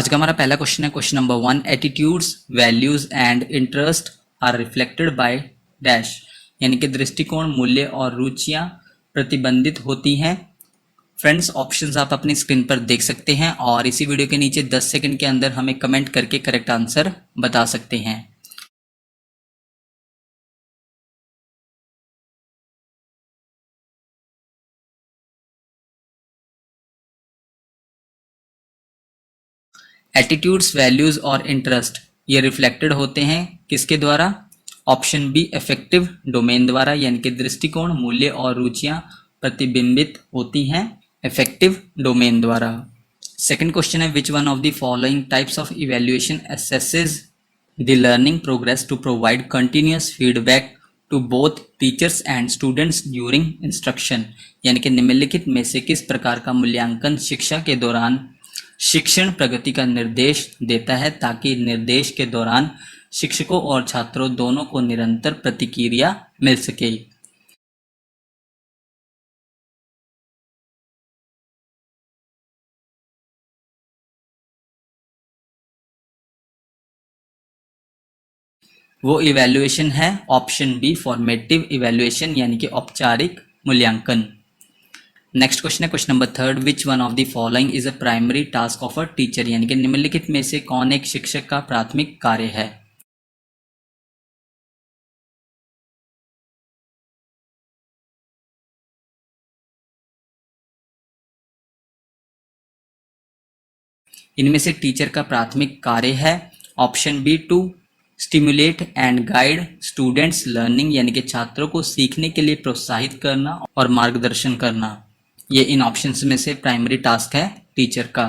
आज का हमारा पहला क्वेश्चन है question number 1। Attitudes values and interest are reflected by dash, यानी कि दृष्टिकोण, मूल्य और रुचियां प्रतिबंधित होती हैं। फ्रेंड्स, ऑप्शंस आप अपनी स्क्रीन पर देख सकते हैं और इसी वीडियो के नीचे 10 सेकंड के अंदर हमें कमेंट करके करेक्ट आंसर बता सकते हैं। एटीट्यूड्स वैल्यूज और इंटरेस्ट ये रिफ्लेक्टेड होते हैं किसके द्वारा? ऑप्शन बी अफेक्टिव डोमेन द्वारा, यानी कि दृष्टिकोण, मूल्य और रुचियां प्रतिबिंबित होती हैं अफेक्टिव डोमेन द्वारा। Second question is which one of the following types of evaluation assesses the learning progress to provide continuous feedback to both teachers and students during instruction, यानी कि निम्नलिखित में से किस प्रकार का मूल्यांकन शिक्षा के दौरान शिक्षण प्रगति का निर्देश देता है ताकि निर्देश के दौरान शिक्षकों और छात्रों दोनों को निरंतर प्रतिक्रिया मिल सके। वो इवैल्यूएशन है ऑप्शन बी फॉर्मेटिव इवैल्यूएशन, यानी कि औपचारिक मूल्यांकन। नेक्स्ट क्वेश्चन है question number 3। Which one of the following is a primary task of a teacher, यानी कि निम्नलिखित में से कौन एक शिक्षक का प्राथमिक कार्य है? इनमें से टीचर का प्राथमिक कार्य है option B to stimulate and guide students learning, यानी कि छात्रों को सीखने के लिए प्रोत्साहित करना और मार्गदर्शन करना। ये इन ऑप्शंस में से प्राइमरी टास्क है टीचर का।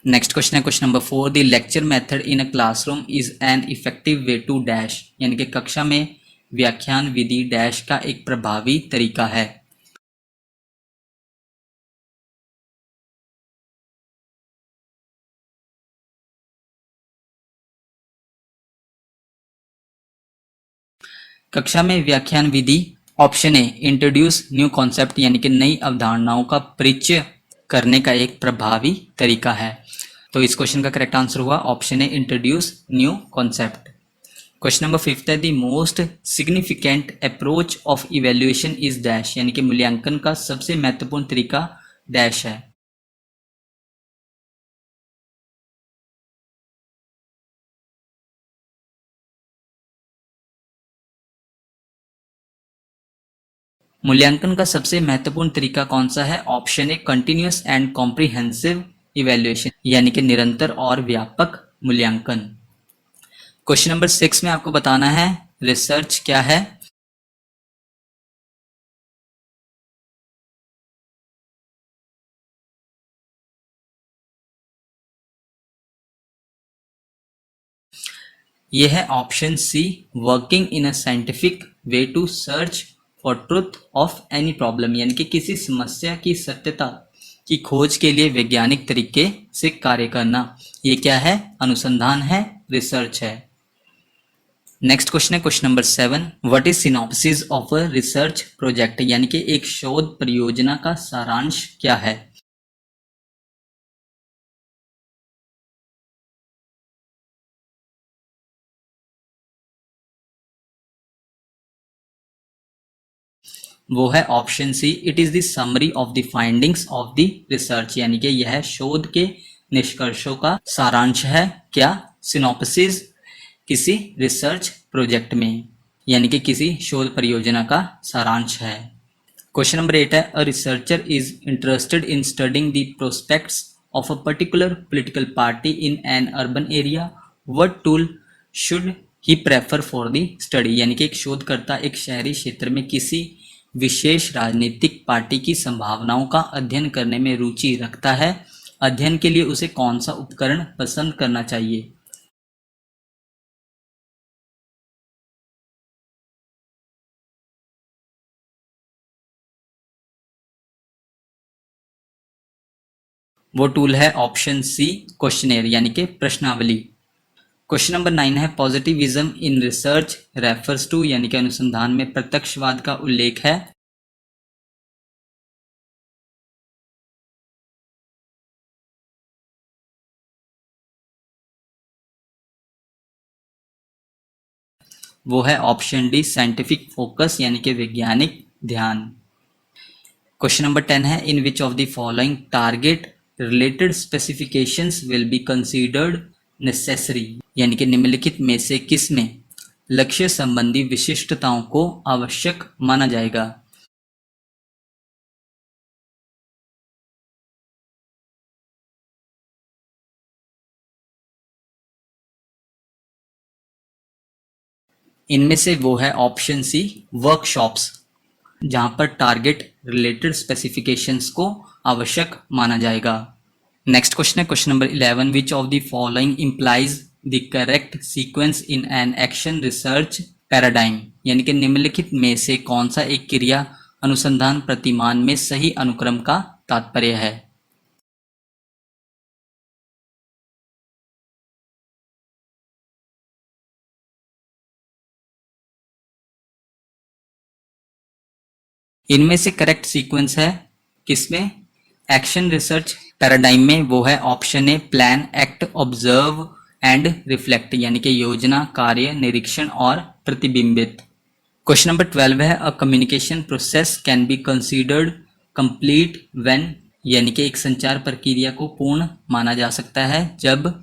नेक्स्ट क्वेश्चन है question number 4। The lecture method in a classroom is an effective way to dash, यानी कि कक्षा में व्याख्यान विधि डैश का एक प्रभावी तरीका है। कक्षा में व्याख्यान विधि option A introduce new concept, यानी कि नई अवधारणाओं का परिचय करने का एक प्रभावी तरीका है। तो इस क्वेश्चन का करेक्ट आंसर हुआ option A introduce new concept. Question number 5 है the most significant approach of evaluation is dash, यानी कि मूल्यांकन का सबसे महत्वपूर्ण तरीका डैश है। मूल्यांकन का सबसे महत्वपूर्ण तरीका कौन सा है? Option A continuous and comprehensive evaluation, यानी कि निरंतर और व्यापक मूल्यांकन। क्वेश्चन नंबर 6 में आपको बताना है रिसर्च क्या है। यह है option C working in a scientific way to search for truth of any problem, यानी कि किसी समस्या की सत्यता की खोज के लिए वैज्ञानिक तरीके से कार्य करना। ये क्या है? अनुसंधान है, रिसर्च है। नेक्स्ट क्वेश्चन है question number 7। What is synopsis of a research project, यानी कि एक शोध परियोजना का सारांश क्या है? वो है option see it is the summary of the findings of the research, यानी कि यह शोध के निष्कर्षों का सारांश है। क्या? सिनॉप्सिस किसी रिसर्च प्रोजेक्ट में, यानी कि किसी शोध परियोजना का सारांश है। क्वेश्चन नंबर 8 है a researcher is interested in studying the prospects of a particular political party in an urban area, what tool should he prefer for the study, यानी कि एक शोधकर्ता एक शहरी क्षेत्र में किसी विशेष राजनीतिक पार्टी की संभावनाओं का अध्ययन करने में रुचि रखता है। अध्ययन के लिए उसे कौन सा उपकरण पसंद करना चाहिए? वो टूल है ऑप्शन सी क्वेश्चनेयर, यानी कि प्रश्नावली। क्वेश्चन नंबर 9 है positivism in research refers to, यानी कि अनुसंधान में प्रत्यक्षवाद का उल्लेख है। वो है ऑप्शन डी साइंटिफिक फोकस यानी कि वैज्ञानिक ध्यान। क्वेश्चन नंबर 10 है in which of the following target related specifications will be considered necessary, यानी कि निम्नलिखित में से किस में लक्ष्य संबंधी विशिष्टताओं को आवश्यक माना जाएगा। इनमें से वो है ऑप्शन सी वर्कशॉप्स, जहां पर टारगेट रिलेटेड स्पेसिफिकेशंस को आवश्यक माना जाएगा। नेक्स्ट क्वेश्चन है question number 11 which of the following implies the correct sequence in an action research paradigm, यानी कि निम्नलिखित में से कौन सा एक क्रिया अनुसंधान प्रतिमान में सही अनुक्रम का तात्पर्य है। इनमें से करेक्ट सीक्वेंस है किसमें, एक्शन रिसर्च पैराडाइम में, वो है option A plan act observe and reflect, यानी कि योजना कार्य निरीक्षण और प्रतिबिंबित। क्वेश्चन नंबर 12 है a communication process can be considered complete when, यानी कि एक संचार प्रक्रिया को पूर्ण माना जा सकता है जब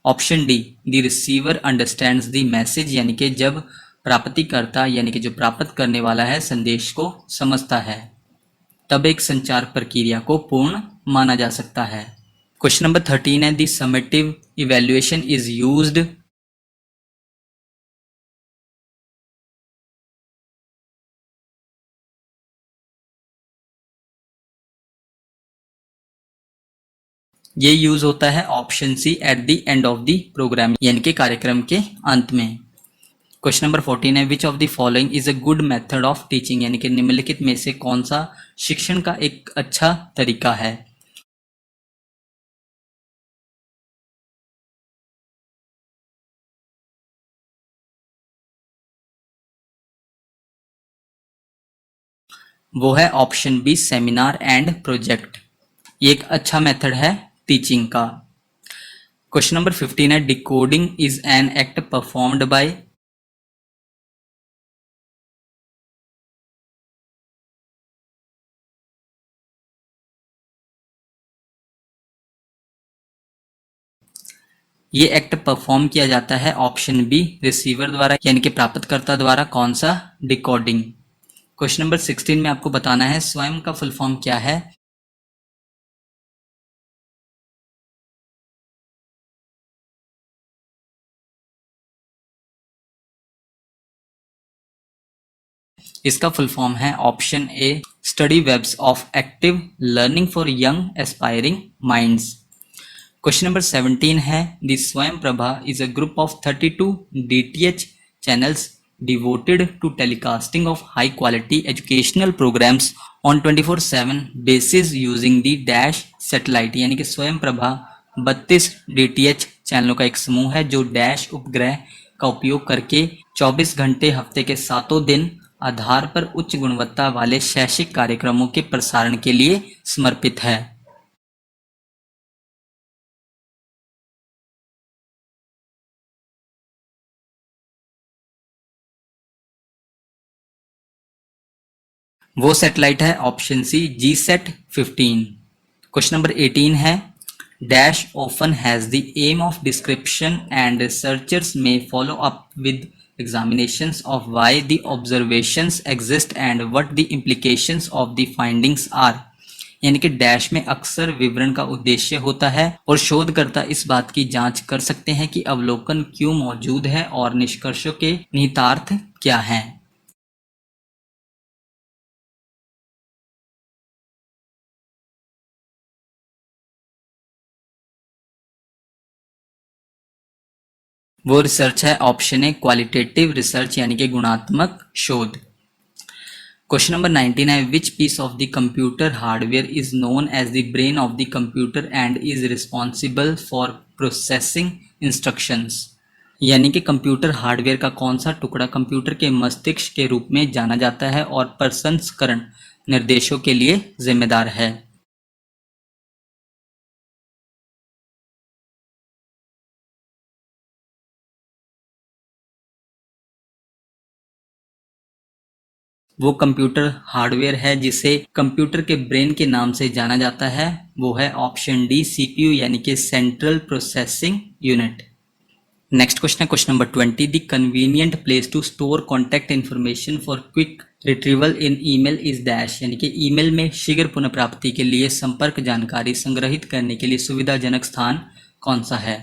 option D the receiver understands the message, यानी कि जब प्राप्तिकर्ता यानी कि जो प्राप्त करने वाला है संदेश को समझता है तब एक संचार प्रक्रिया को पूर्ण माना जा सकता है। क्वेश्चन नंबर 13 है the summative evaluation is used, ये यूज होता है option C at the end of the programme, यानी कि कार्यक्रम के अंत में। क्वेश्चन नंबर 14 है which of the following is a good method of teaching, यानी कि निम्नलिखित में से कौन सा शिक्षण का एक अच्छा तरीका है। वो है option B seminar and project, ये एक अच्छा मेथड है टीचिंग का। क्वेश्चन नंबर 15 है decoding is an act performed by, ये एक्ट परफॉर्म किया जाता है ऑप्शन बी रिसीवर द्वारा, यानी कि प्राप्तकर्ता द्वारा। कौन सा, डिकोडिंग। क्वेश्चन नंबर 16 में आपको बताना है स्वयं का फुल फॉर्म क्या है। इसका फुल फॉर्म है option A study webs of active learning for young aspiring minds. Question number 17 है the Swayam Prabha is a group of 32 DTH channels devoted to telecasting of high quality educational programs on 24/7 basis using the dash satellite, यानी कि स्वयं Prabha 32 DTH चैनलों का एक समूह है जो डैश उपग्रह का उपयोग करके 24 घंटे हफ्ते के सातों दिन आधार पर उच्च गुणवत्ता वाले शैक्षिक कार्यक्रमों के प्रसारण के लिए समर्पित है। वो सैटेलाइट है ऑप्शन सी GSAT-15। क्वेश्चन नंबर 18 है dash often has the aim of description and researchers may follow up with examinations of why the observations exist and what the implications of the findings are, यानी कि dash में अक्सर विवरण का उद्देश्य होता है और शोधकर्ता इस बात की जांच कर सकते हैं कि अवलोकन क्यों मौजूद है और निष्कर्षों के निहितार्थ क्या हैं। वो रिसर्च है ऑप्शन ए क्वालिटेटिव रिसर्च, यानी कि गुणात्मक शोध। क्वेश्चन नंबर 19 है which piece of the computer hardware is known as the brain of the computer and is responsible for processing instructions, यानी कि कंप्यूटर हार्डवेयर का कौन सा टुकड़ा कंप्यूटर के मस्तिष्क के रूप में जाना जाता है और प्रसंस्करण निर्देशों के लिए जिम्मेदार है। वो कंप्यूटर हार्डवेयर है जिसे कंप्यूटर के ब्रेन के नाम से जाना जाता है, वो है ऑप्शन डी सीपीयू यानी कि central processing unit. Next question है question number 20। The convenient place to store contact information for quick retrieval in email is dash, यानी कि ईमेल में शीघ्र पुनः प्राप्ति के लिए संपर्क जानकारी संग्रहित करने के लिए सुविधाजनक स्थान कौन सा है।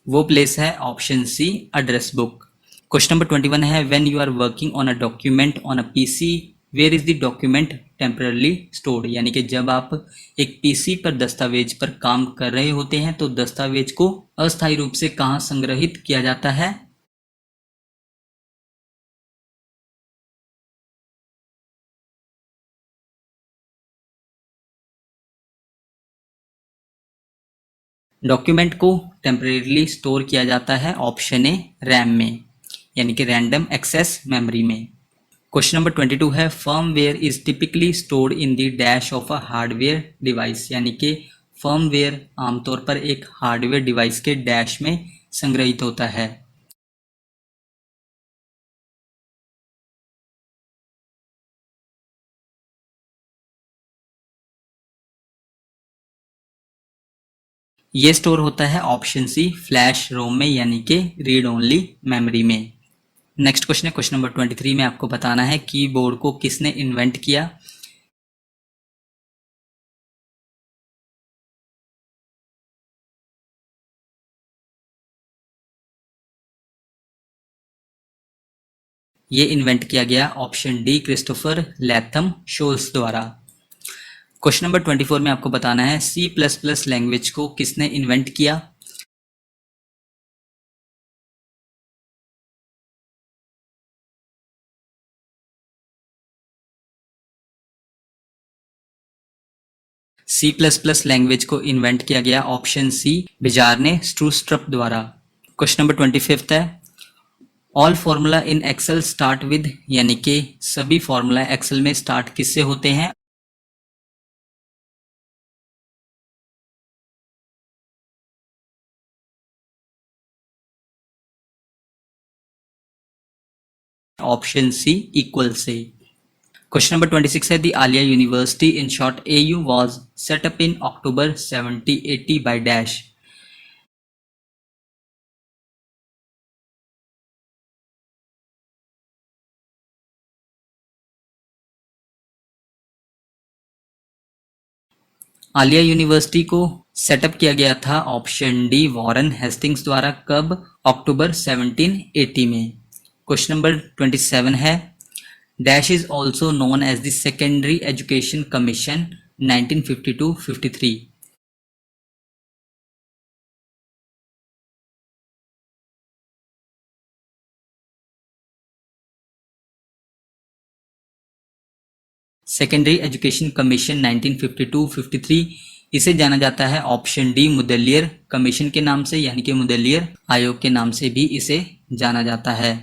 वो प्लेस है option C address book. Question number 21 है when you are working on a document on a PC where is the document temporarily stored, यानी कि जब आप एक पीसी पर दस्तावेज पर काम कर रहे होते हैं तो दस्तावेज को अस्थायी रूप से कहाँ संग्रहित किया जाता है। डॉक्यूमेंट को टेम्परेरीली स्टोर किया जाता है ऑप्शन ए रैम में, यानी कि रैंडम एक्सेस मेमोरी में। क्वेश्चन नंबर 22 है firmware is typically stored in the dash of a hardware device, यानी कि फर्मवेयर आमतौर पर एक हार्डवेयर डिवाइस के डैश में संग्रहित होता है। ये स्टोर होता है ऑप्शन सी फ्लैश रोम में, यानी कि रीड ओनली मेमोरी में। नेक्स्ट क्वेश्चन है क्वेश्चन नंबर 23 में आपको बताना है कीबोर्ड को किसने इन्वेंट किया। ये इन्वेंट किया गया option D Christopher Latham Sholes द्वारा। क्वेश्चन नंबर 24 में आपको बताना है सी प्लस प्लस लैंग्वेज को किसने इन्वेंट किया। सी प्लस प्लस लैंग्वेज को इन्वेंट किया गया ऑप्शन सी बिजारने स्ट्रूस्ट्रप द्वारा। क्वेश्चन नंबर 25 है all formula in Excel start with, यानी कि सभी फॉर्मूला एक्सेल में स्टार्ट किससे होते हैं। ऑप्शन सी इक्वल से। क्वेश्चन नंबर 26 है the Alia university in short AU was set up in October 1780 by dash. Alia university को सेटअप किया गया था ऑप्शन डी वॉरेन हेस्टिंग्स द्वारा, कब, अक्टूबर 1780 में। क्वेश्चन नंबर 27 है dash is also known as the secondary education commission 1952-53। Secondary education commission 1952-53 इसे जाना जाता है ऑप्शन डी मुदलियर कमीशन के नाम से, यानी कि मुदलियर आयोग के नाम से भी इसे जाना जाता है।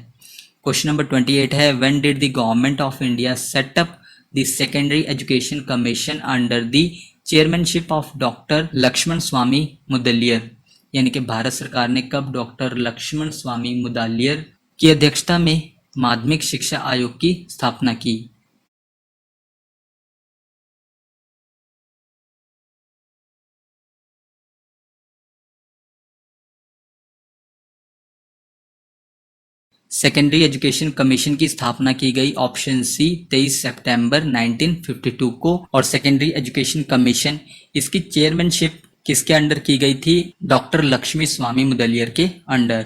क्वेश्चन नंबर 28 है when did the government of India set up the secondary education commission under the chairmanship of doctor Lakshmanaswami Mudaliar, यानी कि भारत सरकार ने कब डॉक्टर लक्ष्मण स्वामी मुदलियर की अध्यक्षता में माध्यमिक शिक्षा आयोग की स्थापना की। सेकेंडरी एजुकेशन कमीशन की स्थापना की गई ऑप्शन सी 23 सितंबर 1952 को, और सेकेंडरी एजुकेशन कमीशन इसकी चेयरमैनशिप किसके अंडर की गई थी, डॉक्टर लक्ष्मी स्वामी मुदलियर के अंडर।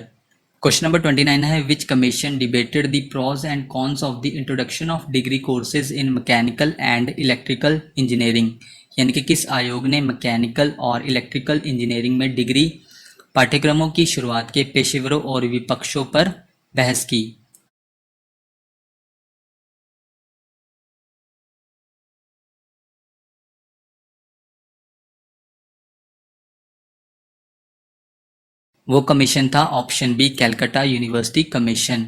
क्वेश्चन नंबर 29 है which commission debated the pros and cons of the introduction of degree courses in mechanical and electrical engineering, यानी कि किस आयोग ने मैकेनिकल और इलेक्ट्रिकल इंजीनियरिंग में डिग्री पाठ्यक्रमों की शुरुआत के पेशेवरों और विपक्षों पर बहस की। वो कमीशन था option B Calcutta university commission.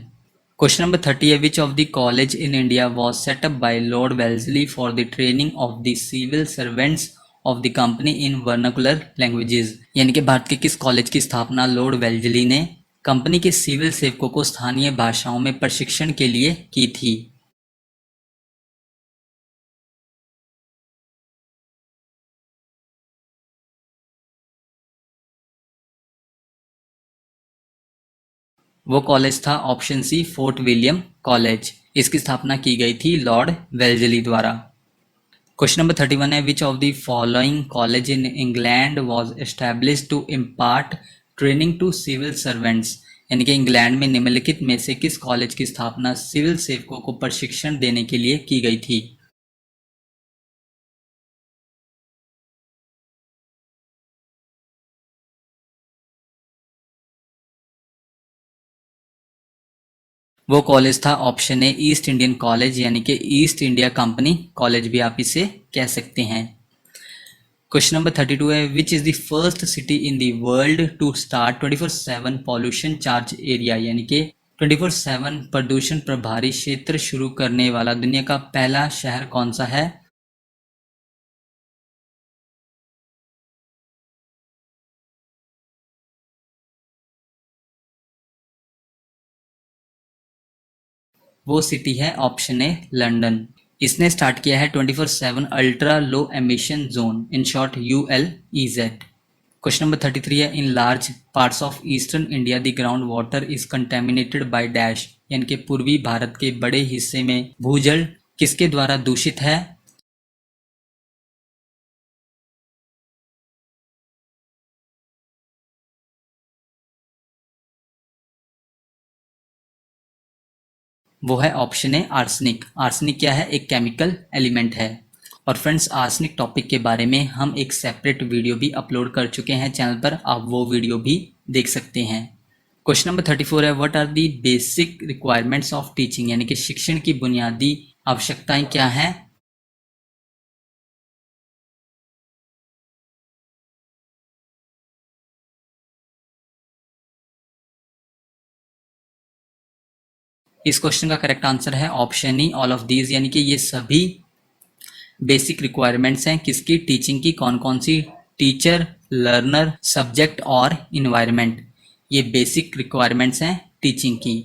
Question number 30 है which of the college in India was set up by lord Wellesley for the training of the civil servants of the company in vernacular languages, यानी कि भारत के किस college की स्थापना Lord वेल्जली ने company के civil सेवकों को स्थानीय भाषाओं में प्रशिक्षण के लिए की थी। वो कॉलेज था option C Fort William College. इसकी स्थापना की गई थी लॉर्ड वेल्जली द्वारा। क्वेश्चन नंबर 31 है which of the following college in England was established to impart training to civil servants, यानी कि इंग्लैंड में निम्नलिखित में से किस कॉलेज की स्थापना सिविल सेवकों को प्रशिक्षण देने के लिए की गई थी। वो कॉलेज था option A east Indian college, यानी कि ईस्ट इंडिया कंपनी कॉलेज भी आप इसे कह सकते हैं। क्वेश्चन नंबर 32 है which is the first city in the world to start 24/7 pollution charge area, यानी कि 24/7 प्रदूषण प्रभारी क्षेत्र शुरू करने वाला दुनिया का पहला शहर कौन सा है। वो सिटी है ऑप्शन ए लंदन। इसने स्टार्ट किया है 24/7 ultra low emission zone, in short ULEZ। Question number 33 है in large parts of eastern India the ground water is contaminated bye dash, यानी कि पूर्वी भारत के बड़े हिस्से में भूजल किसके द्वारा दूषित है। वो है ऑप्शन है आर्सेनिक। आर्सेनिक क्या है, एक केमिकल एलिमेंट है। और फ्रेंड्स आर्सेनिक टॉपिक के बारे में हम एक सेपरेट वीडियो भी अपलोड कर चुके हैं चैनल पर, आप वो वीडियो भी देख सकते हैं। क्वेश्चन नंबर 34 है what are the basic requirements of teaching, यानी कि शिक्षण की बुनियादी आवश्यकताएं क्या हैं। इस क्वेश्चन का करेक्ट आंसर है option E all of these, यानी कि ये सभी बेसिक रिक्वायरमेंट्स हैं किसकी, टीचिंग की। कौन कौन सी, टीचर, लर्नर, सब्जेक्ट और इन्वायरमेंट, ये बेसिक रिक्वायरमेंट्स हैं टीचिंग की।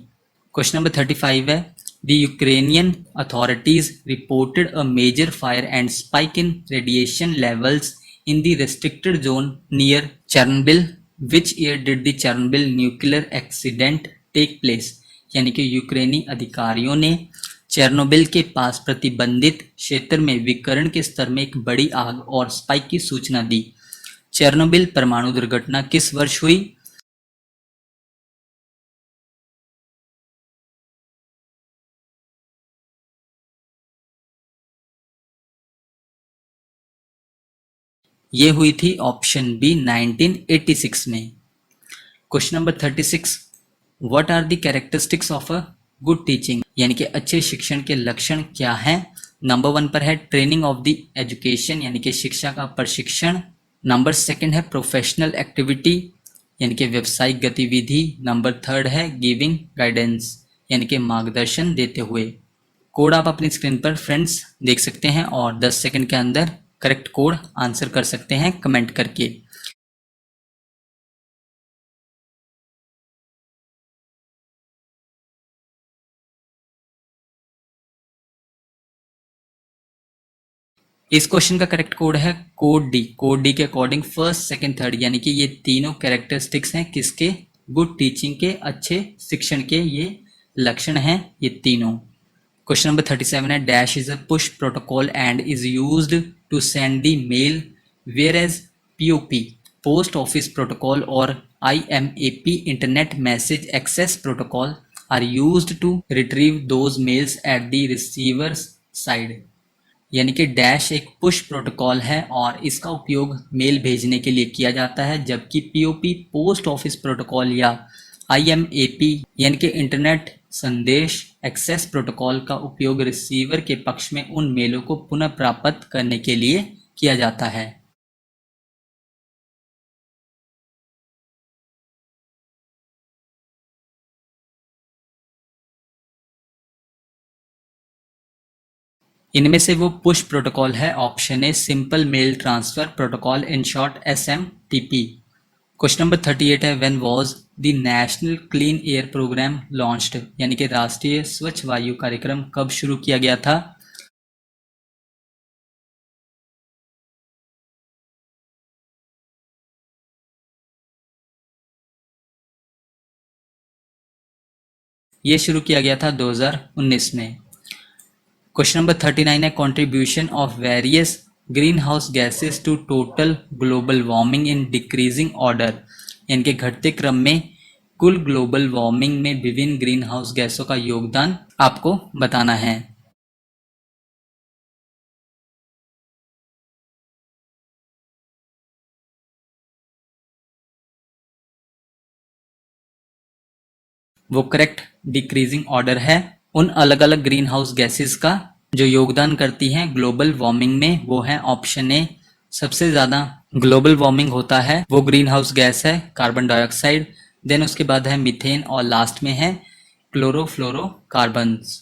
क्वेश्चन नंबर 35 है the Ukrainian authorities reported a major fire and spike in radiation levels in the restricted zone near Chernobyl, which year did the Chernobyl nuclear accident take place, यानी कि यूक्रेनी अधिकारियों ने Chernobyl के पास प्रतिबंधित क्षेत्र में विकिरण के स्तर में एक बड़ी आग और स्पाइक की सूचना दी। चेर्नोबिल परमाणु दुर्घटना किस वर्ष हुई। ये हुई थी ऑप्शन बी 1986 में। Question number 36 what are the characteristics of a good teaching, यानी कि अच्छे शिक्षण के लक्षण क्या हैं। नंबर 1 पर है ट्रेनिंग ऑफ द एजुकेशन, यानी कि शिक्षा का प्रशिक्षण। नंबर 2 है प्रोफेशनल एक्टिविटी, यानी कि व्यावसायिक गतिविधि। नंबर 3 है गिविंग गाइडेंस, यानी कि मार्गदर्शन देते हुए। कोड आप अपनी स्क्रीन पर फ्रेंड्स देख सकते हैं और 10 सेकंड के अंदर करेक्ट कोड आंसर कर सकते हैं कमेंट करके। इस क्वेश्चन का करेक्ट कोड है कोड डी। कोड डी के अकॉर्डिंग फर्स्ट सेकंड थर्ड, यानी कि ये तीनों कैरेक्टरिस्टिक्स हैं किसके, गुड टीचिंग के, अच्छे शिक्षण के ये लक्षण हैं ये तीनों। क्वेश्चन नंबर 37 है dash is a push protocol and is used to send the mail, whereas POP post office protocol और IMAP internet message access protocol are used to retrieve those mails at the receiver's side, यानी कि dash एक push protocol है और इसका उपयोग mail भेजने के लिए किया जाता है, जबकि POP पोस्ट ऑफिस प्रोटोकॉल या IMAP यानी कि इंटरनेट संदेश एक्सेस प्रोटोकॉल का उपयोग रिसीवर के पक्ष में उन मेलों को पुनः प्राप्त करने के लिए किया जाता है। इनमें से वो पुश प्रोटोकॉल है option A simple mail transfer protocol, in short SMTP। Question number 38 है when was the national clean air programme launched, यानी कि राष्ट्रीय स्वच्छ वायु कार्यक्रम कब शुरू किया गया था। ये शुरू किया गया था 2019 में। क्वेश्चन नंबर 39 है contribution of various greenhouse gases to total global warming in decreasing order, यानी कि घटते क्रम में कुल ग्लोबल वार्मिंग में विभिन्न ग्रीन हाउस गैसों का योगदान आपको बताना है। वो करेक्ट डिक्रीजिंग ऑर्डर है। उन अलग अलग ग्रीन हाउस गैसेस का जो योगदान करती हैं ग्लोबल वार्मिंग में, वो है ऑप्शन ए सबसे ज्यादा ग्लोबल वार्मिंग होता है वो ग्रीन हाउस गैस है कार्बन डाइऑक्साइड, देन उसके बाद है मीथेन और लास्ट में है क्लोरोफ्लोरोकार्बन्स।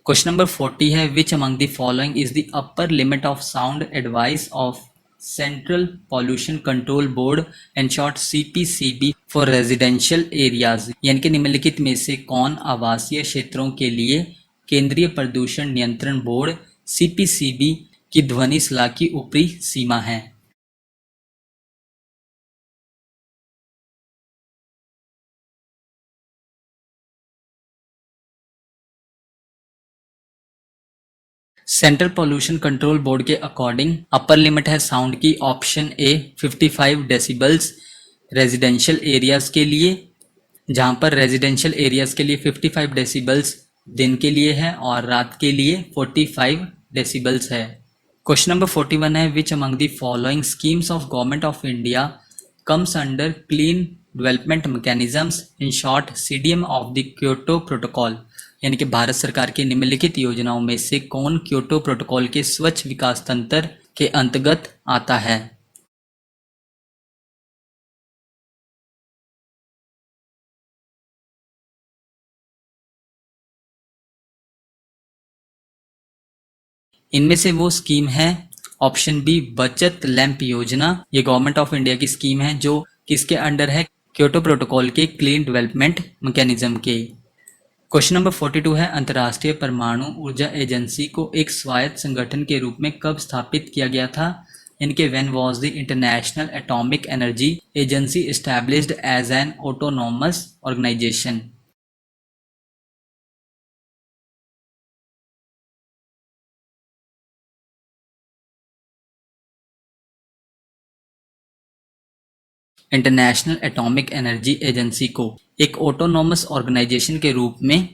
क्वेश्चन नंबर 40 है which among the following is the upper limit of sound advice of central pollution control board, in short CPCB for residential areas, यानी कि निम्नलिखित में से कौन आवासीय क्षेत्रों के लिए केंद्रीय प्रदूषण नियंत्रण बोर्ड CPCB की ध्वनि सलाह की ऊपरी सीमा है। सेंट्रल पॉल्यूशन कंट्रोल बोर्ड के अकॉर्डिंग अपर लिमिट है साउंड की option A 55 decibels residential areas के लिए, जहां पर रेजिडेंशियल एरियाज के लिए 55 डेसिबल्स दिन के लिए है और रात के लिए 45 डेसिबल्स है। क्वेश्चन नंबर 41 है which among the following schemes of government of India comes under clean development mechanisms, in short CDM of the Kyoto protocol, यानी कि भारत सरकार की निम्नलिखित योजनाओं में से कौन क्योटो प्रोटोकॉल के स्वच्छ विकास तंत्र के अंतर्गत आता है। इनमें से वो स्कीम है ऑप्शन बी बचत लैंप योजना। ये गवर्नमेंट ऑफ इंडिया की स्कीम है जो किसके अंडर है, क्योटो प्रोटोकॉल के क्लीन डेवलपमेंट मैकेनिज्म के। क्वेश्चन नंबर 42 है अंतर्राष्ट्रीय परमाणु ऊर्जा एजेंसी को एक स्वायत्त संगठन के रूप में कब स्थापित किया गया था, इनके when was the International Atomic Energy Agency established as an autonomous organisation. International Atomic Energy Agency को एक ऑटोनोमस ऑर्गेनाइजेशन के रूप में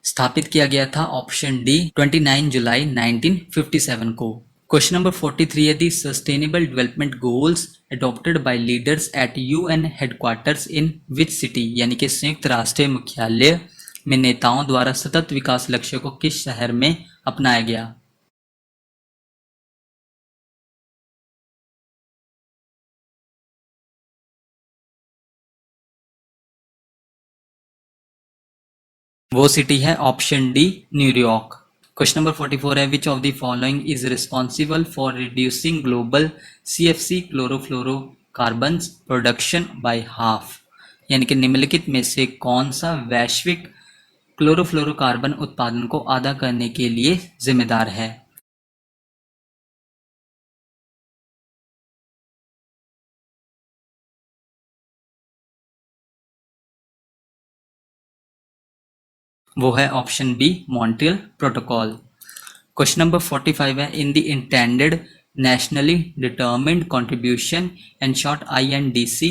स्थापित किया गया था ऑप्शन डी 29 जुलाई 1957 को। क्वेश्चन नंबर 43 है the sustainable development goals adopted by leaders at UN headquarters in which city, यानी कि संयुक्त राष्ट्र मुख्यालय में नेताओं द्वारा सतत विकास लक्ष्यों को किस शहर में अपनाया गया। वो सिटी है option D New York. Question number 44 है which of the following is responsible for reducing global CFC chlorofluorocarbons production by half, यानी कि निम्नलिखित में से कौन सा वैश्विक क्लोरोफ्लोरोकार्बन उत्पादन को आधा करने के लिए जिम्मेदार है। वो है option B Montreal protocol. Question number 45 है in the intended nationally determined contribution and short INDC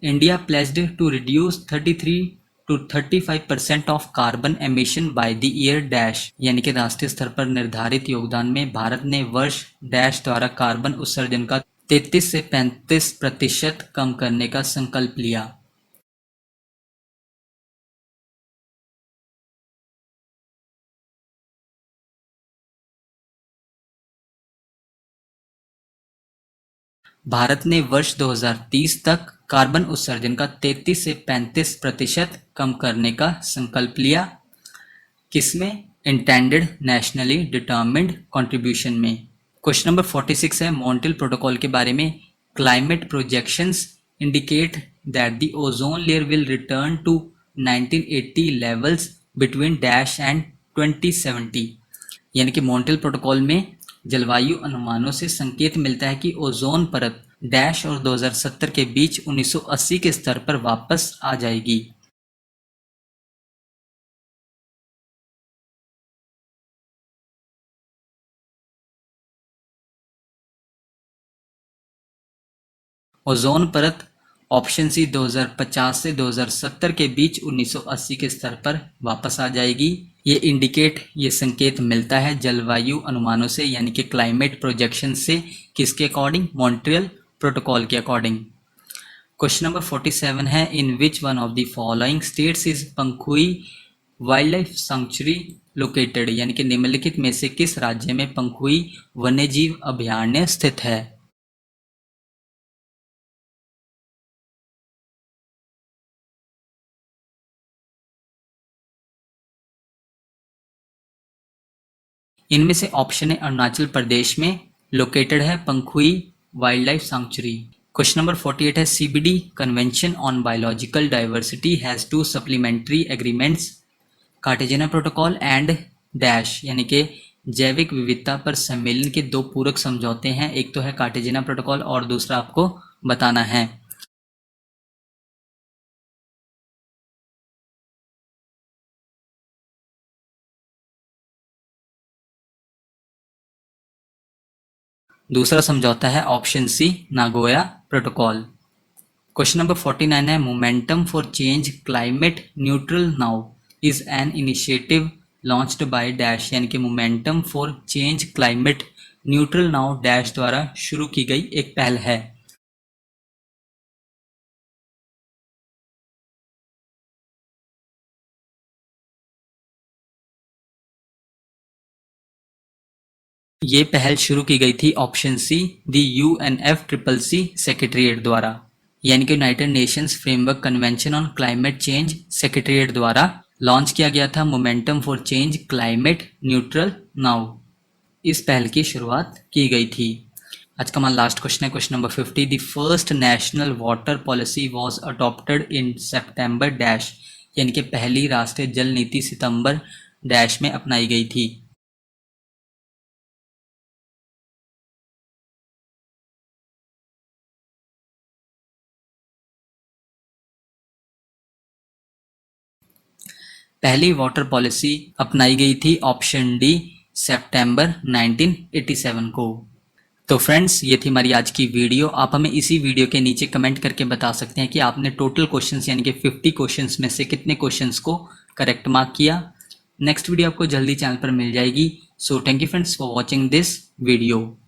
India pledged to reduce 33 to 35% of carbon emission by the year dash, यानी कि राष्ट्रीय स्तर पर निर्धारित योगदान में भारत ने वर्ष डैश द्वारा कार्बन उत्सर्जन का 33 से 35% कम करने का संकल्प लिया। भारत ने वर्ष 2030 तक कार्बन उत्सर्जन का 33 से 35% कम करने का संकल्प लिया। किसमें, इंटेंडेड नेशनली डिटर्मिन्ड कंट्रीब्यूशन में। क्वेश्चन नंबर 46 है मॉन्ट्रियल प्रोटोकॉल के बारे में। Climate projections indicate that the ozone layer will return to 1980 levels between dash and 2070। यानी कि मॉन्ट्रियल प्रोटोकॉल में जलवायु अनुमानों से संकेत मिलता है कि ओजोन परत डैश और 2070 के बीच 1980 के स्तर पर वापस आ जाएगी। ओजोन परत ऑप्शन सी 2050 से 2070 के बीच 1980 के स्तर पर वापस आ जाएगी। ये संकेत मिलता है जलवायु अनुमानों से यानी कि क्लाइमेट प्रोजेक्शन से। किसके अकॉर्डिंग? मॉन्ट्रियल प्रोटोकॉल के अकॉर्डिंग। क्वेश्चन नंबर 47 है in which one of the following states is Pankhui wildlife sanctuary located. यानी कि निम्नलिखित में से किस राज्य में पंखुई वन्यजीव अभयारण्य स्थित है? इनमें से ऑप्शन है अरुणाचल प्रदेश में लोकेटेड है Pankhui wildlife sanctuary. Question number 48 है CBD convention on biological diversity has two supplementary agreements Cartagena protocol and dash. यानी कि जैविक विविधता पर सम्मेलन के दो पूरक समझौते हैं, एक तो है कार्टेजेना प्रोटोकॉल और दूसरा आपको बताना है। दूसरा समझौता है option C Nagoya protocol. Question number 49 है momentum for change climate neutral now is an initiative launched by dash. यानी कि momentum for change climate neutral now dash द्वारा शुरू की गई एक पहल है। ये पहल शुरू की गई थी ऑप्शन सी दी UNFCCC सेक्रेटरीट द्वारा। यानी कि United Nations framework convention on climate change secretariat द्वारा लॉन्च किया गया था momentum for change climate neutral now. इस पहल की शुरुआत की गई थी। आज का हमारा लास्ट क्वेश्चन है question number 50 the first national water policy was adopted in September dash. यानी कि पहली राष्ट्रीय जल नीति सितंबर डैश में अपनाई गई थी। पहली वाटर पॉलिसी अपनाई गई थी ऑप्शन डी सितंबर 1987 को। तो फ्रेंड्स ये थी हमारी आज की वीडियो। आप हमें इसी वीडियो के नीचे कमेंट करके बता सकते हैं कि आपने टोटल क्वेश्चंस यानी कि 50 क्वेश्चंस में से कितने क्वेश्चंस को करेक्ट मार्क किया। नेक्स्ट वीडियो आपको जल्दी चैनल पर मिल जाएगी। So thank you friends for watching this video.